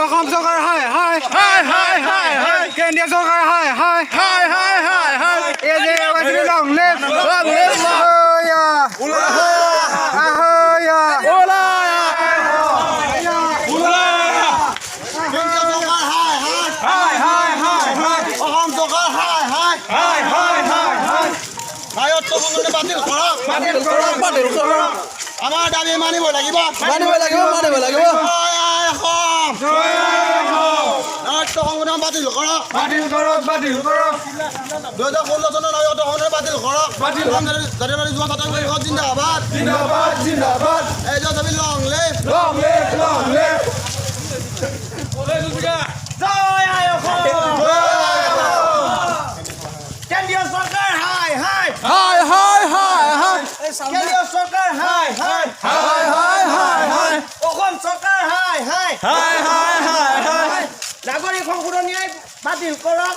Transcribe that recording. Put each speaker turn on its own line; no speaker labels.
অসম চৰকাৰ হাই হাই হাই হাই হাই হাই কেন্দ্ৰীয় চৰকাৰ হাই হাই হাই হাই হাই হাই এই যে লং লেফ
আমাৰ দাবী মানিব লাগিব সংবিধান বাতিল কৰক 2016 চনৰ সংবিধান বাতিল কৰক জাতীয়বাদী যুৱ ছাত্ৰ পৰিষদ জিন্দাবাদ এই যে আমি লং লেফ জয় আই অসম কেন্দ্ৰীয় চৰকাৰ হাই হাই
হাই হাই হাই হাই
কেন্দ্ৰীয় চৰকাৰ হাই হাই
হাই হাই হাই হাই
অসম চৰকাৰ হাই হাই
হাই হাই হাই হাই
নাগৰিক সংশোধনী আইন বাতিল কৰক